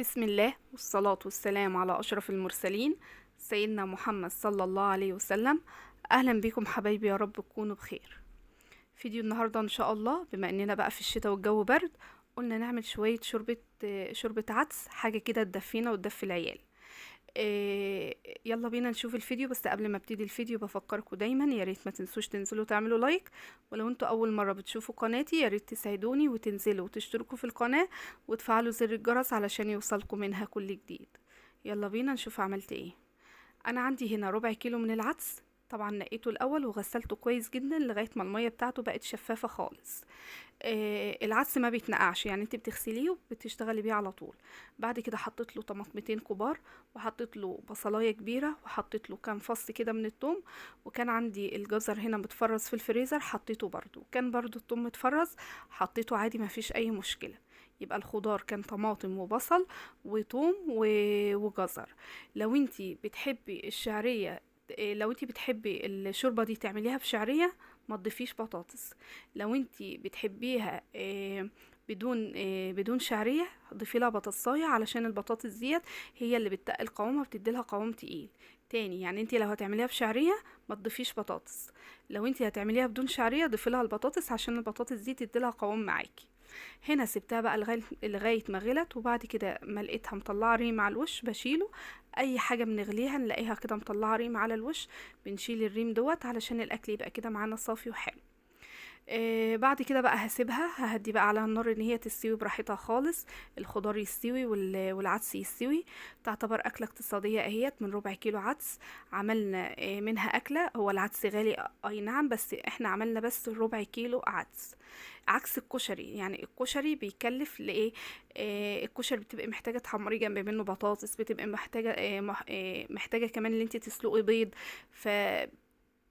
بسم الله والصلاة والسلام على أشرف المرسلين سيدنا محمد صلى الله عليه وسلم. أهلا بكم حبايبي، يا رب تكونوا بخير. فيديو النهاردة إن شاء الله، بما إننا بقى في الشتاء والجو برد، قلنا نعمل شوية شوربة عدس، حاجة كده تدفينا وتدفي العيال. إيه، يلا بينا نشوف الفيديو. بس قبل ما ابتدي الفيديو بفكركم دايما يا ريت ما تنسوش تنزلوا تعملوا لايك، ولو انتوا اول مره بتشوفوا قناتي يا ريت تساعدوني وتنزلوا وتشتركوا في القناه وتفعلوا زر الجرس علشان يوصلكم منها كل جديد. يلا بينا نشوف عملت ايه. انا عندي هنا ربع كيلو من العدس. طبعا نقيته الاول وغسلته كويس جدا لغايه ما الميه بتاعته بقت شفافه خالص. العدس ما بيتنقعش، يعني انت بتغسليه وبتشتغلي بيه على طول. بعد كده حطيت له طماطمتين كبار، وحطيت له بصلايه كبيره، وحطيت له كام فص كده من الثوم. وكان عندي الجزر هنا متفرز في الفريزر حطيته برضو، كان برضو الثوم متفرز حطيته عادي، ما فيش اي مشكله. يبقى الخضار كان طماطم وبصل وثوم وجزر. لو انتي بتحبي الشعريه، لو انتي بتحبي الشوربه دي تعمليها بشعريه ما تضيفيش بطاطس. لو انتي بتحبيها بدون شعريه ضيفي لها بطاطسايه، علشان البطاطس ديت هي اللي بتتقل قوامها، بتدي لها قوام تقيل. تاني، يعني انتي لو هتعمليها بشعريه ما تضيفيش بطاطس. لو انتي هتعمليها بدون شعريه ضيفي لها البطاطس، عشان البطاطس دي تدي لها قوام معاكي. هنا سبتها بقى لغايه ما غلت، وبعد كده ما لقيتها مطلعه ريم على الوش بشيله. اي حاجه بنغليها نلاقيها كده مطلعه ريم على الوش، بنشيل الريم دوت علشان الاكل يبقى كده معانا صافي وحلو. بعد كده بقى هسيبها، ههدي بقى على النار ان هي تستوي براحتها خالص. الخضار يستوي والعدس يستوي. تعتبر اكله اقتصاديه اهيت، من ربع كيلو عدس عملنا منها اكله. هو العدس غالي اي نعم، بس احنا عملنا بس ربع كيلو عدس. عكس الكشري، يعني الكشري بيكلف لايه؟ الكشري بتبقى محتاجه تحمري جنب منه بطاطس، بتبقى محتاجه محتاجه كمان ان انت تسلقي بيض. ف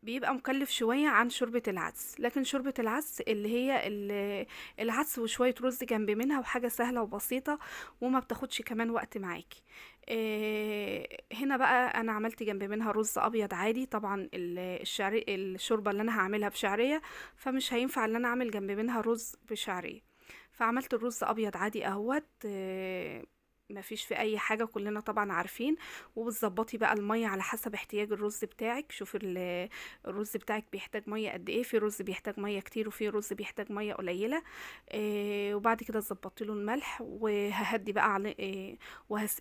بيبقى مكلف شوية عن شوربة العدس. لكن شوربة العدس اللي هي العدس وشوية رز جنب منها، وحاجة سهلة وبسيطة وما بتاخدش كمان وقت معاكي. هنا بقى انا عملت جنب منها رز ابيض عادي. طبعا الشوربة اللي انا هعملها بشعرية، فمش هينفع ان انا اعمل جنب منها رز بشعرية. فعملت الرز ابيض عادي اهوت. ما فيش في اي حاجة، كلنا طبعا عارفين. وبتظبطي بقى المية على حسب احتياج الرز بتاعك. شوفي الرز بتاعك بيحتاج ميه قد ايه، في رز بيحتاج ميه كتير وفي رز بيحتاج ميه قليله. وبعد كده ظبطت له الملح، وههدي بقى عليه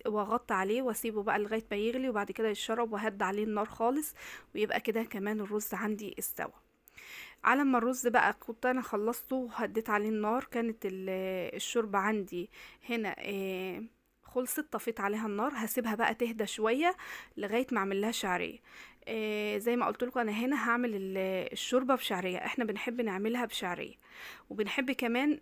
واغطي عليه واسيبه بقى لغايه ما يغلي، وبعد كده يتشرب، وهدي عليه النار خالص. ويبقى كده كمان الرز عندي استوى. على ما الرز بقى كنت انا خلصته وهديت عليه النار، كانت الشوربه عندي هنا خلصت. طفيت عليها النار، هسيبها بقى تهدى شويه لغايه ما اعمل لها شعريه. زي ما قلت لكم انا هنا هعمل الشوربه بشعريه. احنا بنحب نعملها بشعريه، وبنحب كمان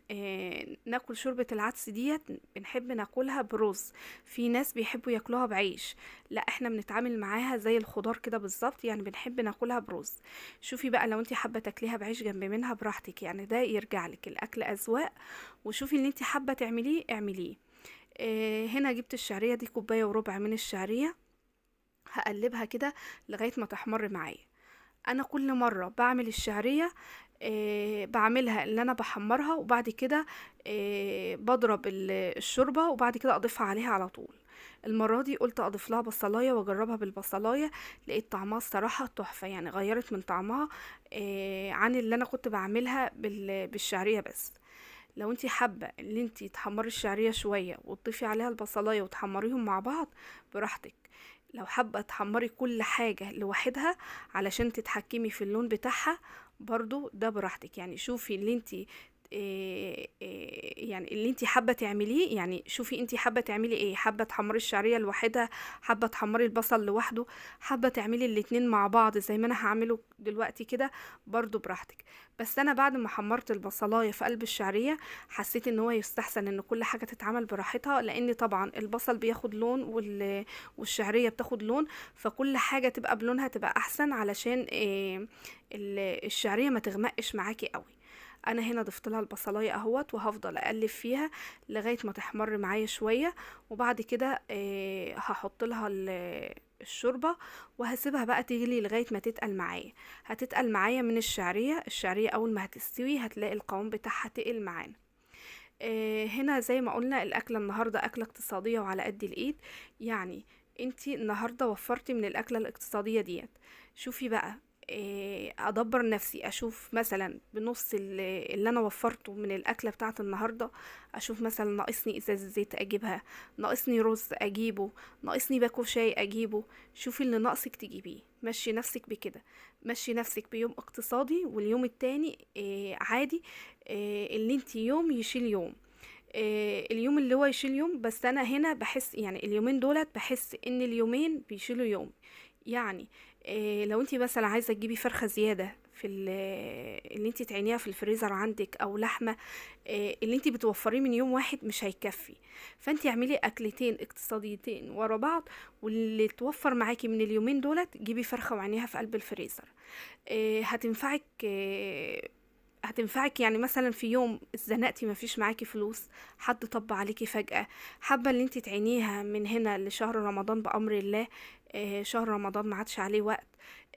ناكل شوربه العدس ديت، بنحب ناكلها برز. في ناس بيحبوا ياكلوها بعيش، لا احنا بنتعامل معاها زي الخضار كده بالظبط، يعني بنحب ناكلها برز. شوفي بقى، لو انت حابه تاكليها بعيش جنب منها براحتك، يعني ده يرجع لك، الاكل اذواق. وشوفي اللي انت حابه تعمليه اعمليه. هنا جبت الشعريه دي كوبايه وربع من الشعريه، هقلبها كده لغايه ما تحمر معايا. انا كل مره بعمل الشعريه بعملها اللي انا بحمرها، وبعد كده بضرب الشوربه، وبعد كده اضيفها عليها على طول. المره دي قلت اضيف لها بصلايه واجربها بالبصلايه، لقيت طعمها الصراحه تحفه، يعني غيرت من طعمها عن اللي انا كنت بعملها بالشعريه بس. لو انتي حابة ان انتي تحمري الشعرية شوية وتضيفي عليها البصلاية وتحمريهم مع بعض براحتك. لو حابة تحمري كل حاجة لوحدها علشان تتحكمي في اللون بتاعها، برضو ده براحتك. يعني شوفي اللي انتي يعني اللي انتي حابة تعمليه. يعني شوفي انتي حابة تعملي ايه، حابة تحمري الشعرية لوحدها، حابة تحمري البصل لوحده، حابة تعملي الاتنين مع بعض زي ما انا هعمله دلوقتي كده، برضو براحتك. بس انا بعد ما حمرت البصلايه في قلب الشعريه حسيت ان هو يستحسن ان كل حاجه تتعمل براحتها، لان طبعا البصل بياخد لون والشعريه بتاخد لون، فكل حاجه تبقى بلونها تبقى احسن، علشان الشعريه ما تغمقش معاكي قوي. انا هنا ضفت لها البصلايه اهوت، وهفضل اقلب فيها لغايه ما تحمر معايا شويه. وبعد كده هحط لها الشوربه، وهسيبها بقى تغلي لغايه ما تتقل معايا. هتتقل معايا من الشعريه اول ما هتستوي هتلاقي القوام بتاعها تقل معانا. هنا زي ما قلنا الأكلة النهاردة أكلة اقتصادية وعلى قد الإيد. يعني انتي النهاردة وفرتي من الأكلة الاقتصادية ديت، شوفي بقى أدبر نفسي، أشوف مثلا بنص اللي أنا وفرته من الأكلة بتاعت النهاردة، أشوف مثلا ناقصني إزازة زيت أجيبها، ناقصني رز أجيبه، ناقصني باكو شاي أجيبه. شوفي اللي ناقصك تجيبيه، مشي نفسك بكده، مشي نفسك بيوم اقتصادي واليوم التاني عادي. اللي انتي يوم يشيل يوم، اليوم اللي هو يشيل يوم. بس انا هنا بحس يعني اليومين دولت بحس ان اليومين بيشيلوا يوم. يعني لو انتي مثلا عايزه تجيبي فرخه زياده في اللي انتي تعينيها في الفريزر عندك او لحمه، اللي انتي بتوفريه من يوم واحد مش هيكفي. فانتي اعملي اكلتين اقتصاديتين ورا بعض، واللي توفر معاكي من اليومين دولت جيبي فرخه وعينيها في قلب الفريزر. هتنفعك. هتنفعك يعني مثلا في يوم اتزنقتي مفيش معاكي فلوس، حد طب عليكي فجأة، حابة اللي انت تعينيها من هنا لشهر رمضان بأمر الله. شهر رمضان ما عادش عليه وقت.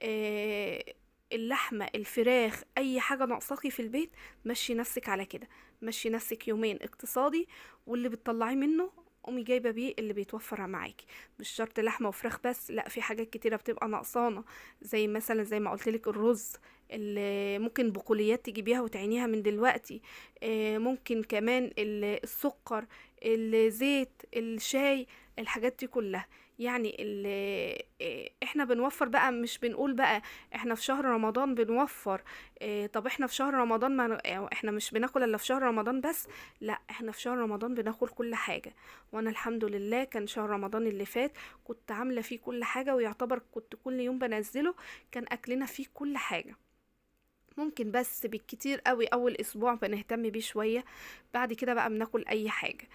آه اللحمة الفراخ اي حاجة ناقصاكي في البيت، مشي نفسك على كده، مشي نفسك يومين اقتصادي، واللي بتطلعي منه قومي جايبه بيه اللي بيتوفر معاكي. مش شرط لحمه وفراخ بس، لا، في حاجات كتيره بتبقى ناقصانا، زي مثلا زي ما قلتلك الرز، اللي ممكن بقوليات تجيبيها وتعينيها من دلوقتي. ممكن كمان السكر، الزيت، الشاي، الحاجات دي كلها. يعني احنا بنوفر بقى، مش بنقول بقى احنا في شهر رمضان بنوفر. طب احنا في شهر رمضان ما احنا مش بناكل الا في شهر رمضان بس، لا، احنا في شهر رمضان بناكل كل حاجة. وانا الحمد لله كان شهر رمضان اللي فات كنت عاملة فيه كل حاجة، ويعتبر كنت كل يوم بنزله، كان اكلنا فيه كل حاجة. ممكن بس بالكتير قوي اول اسبوع بنهتم بيه شوية، بعد كده بقى بناكل اي حاجة.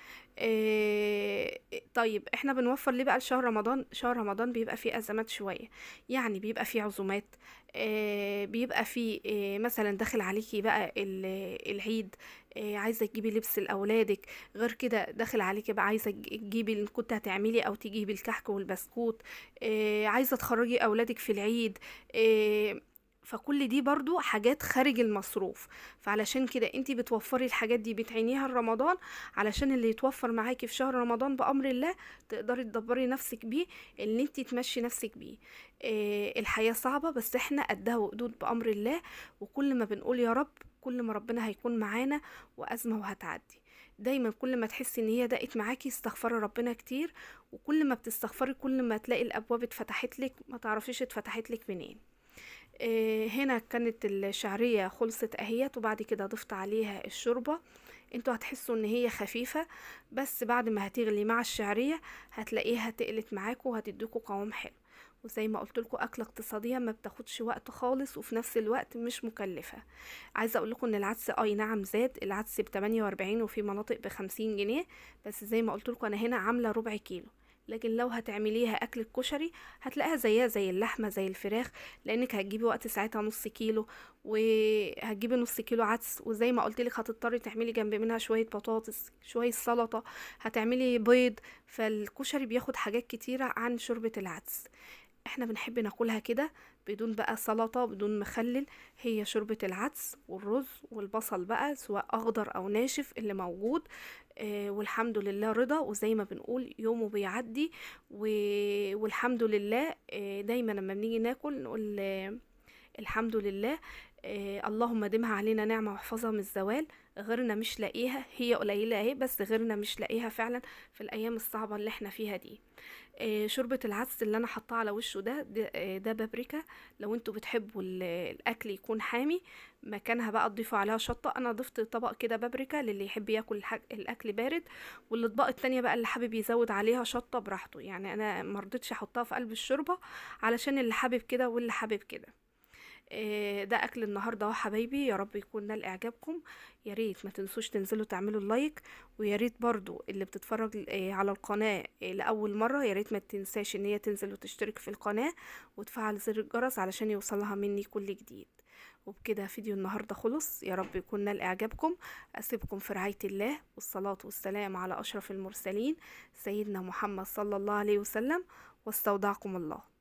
طيب احنا بنوفر ليه بقى لشهر رمضان؟ شهر رمضان بيبقى فيه ازمات شوية، يعني بيبقى فيه عزومات، بيبقى فيه مثلا داخل عليكي بقى العيد، عايزة تجيبي لبس لأولادك، غير كده داخل عليكي بقى عايزة تجيبي اللي كنت هتعملي أو تجيبي الكحك والبسكوت، عايزة تخرجي أولادك في العيد. فكل دي برضو حاجات خارج المصروف، فعلشان كده انتي بتوفري الحاجات دي بتعينيها لرمضان، علشان اللي يتوفر معاكي في شهر رمضان بأمر الله تقدري تدبري نفسك بيه، اللي انتي تمشي نفسك بيه. الحياة صعبة بس احنا قدها وقدود بأمر الله، وكل ما بنقول يا رب كل ما ربنا هيكون معانا، وأزمة وهتعدي. دايما كل ما تحسي ان هي ضاقت معاكي استغفري ربنا كتير، وكل ما بتستغفري كل ما تلاقي الابواب اتفتحت لك ما تعرفيش اتفتحت لك منين. هنا كانت الشعرية خلصت اهيت، وبعد كده ضفت عليها الشوربة. انتوا هتحسوا ان هي خفيفة، بس بعد ما هتغلي مع الشعرية هتلاقيها تقلت معاكوا وهتديكوا قوام حلو. وزي ما قلت لكم اكله اقتصاديه ما بتاخدش وقت خالص، وفي نفس الوقت مش مكلفه. عايزه اقول لكم ان العدس اي نعم زاد، العدس ب48 وفي مناطق ب50 جنيه، بس زي ما قلت لكم انا هنا عامله ربع كيلو. لكن لو هتعمليها اكل الكشري هتلاقيها زيها زي اللحمه زي الفراخ، لانك هتجيبي وقت ساعتها نص كيلو، وهتجيبي نص كيلو عدس، وزي ما قلت لك هتضطري تعملي جنب منها شويه بطاطس شويه سلطه، هتعملي بيض. فالكشري بياخد حاجات كتيره عن شوربه العدس. احنا بنحب ناكلها كده بدون بقى سلطة بدون مخلل، هي شوربة العدس والرز والبصل بقى سواء اخضر او ناشف اللي موجود. والحمد لله رضا، وزي ما بنقول يومه بيعدي والحمد لله. دايما لما بنيجي ناكل نقول الحمد لله. اللهم دمها علينا نعمة واحفظها من الزوال. غيرنا مش لاقيها، هي قليلة اهي بس غيرنا مش لاقيها فعلا في الأيام الصعبة اللي احنا فيها دي. شوربة العدس اللي انا حطاه على وشه ده بابريكا. لو انتوا بتحبوا الاكل يكون حامي، مكانها بقى تضيفوا عليها شطة. انا ضفت طبق كده بابريكا للي يحب ياكل الاكل بارد، والاطباق التانية بقى اللي حابب يزود عليها شطة براحته. يعني انا مرضتش احطها في قلب الشوربة علشان اللي حابب كده واللي حابب كده. ده اكل النهارده اهو حبايبي، يا رب يكون نال اعجابكم. يا ريت ما تنسوش تنزلوا تعملوا اللايك، ويا ريت برضو اللي بتتفرج على القناه لاول مره يا ريت ما تنساش ان هي تنزل وتشترك في القناه وتفعل زر الجرس علشان يوصلها مني كل جديد. وبكده فيديو النهارده خلص، يا رب يكون نال اعجابكم. اسيبكم في رعايه الله، والصلاه والسلام على اشرف المرسلين سيدنا محمد صلى الله عليه وسلم، واستودعكم الله.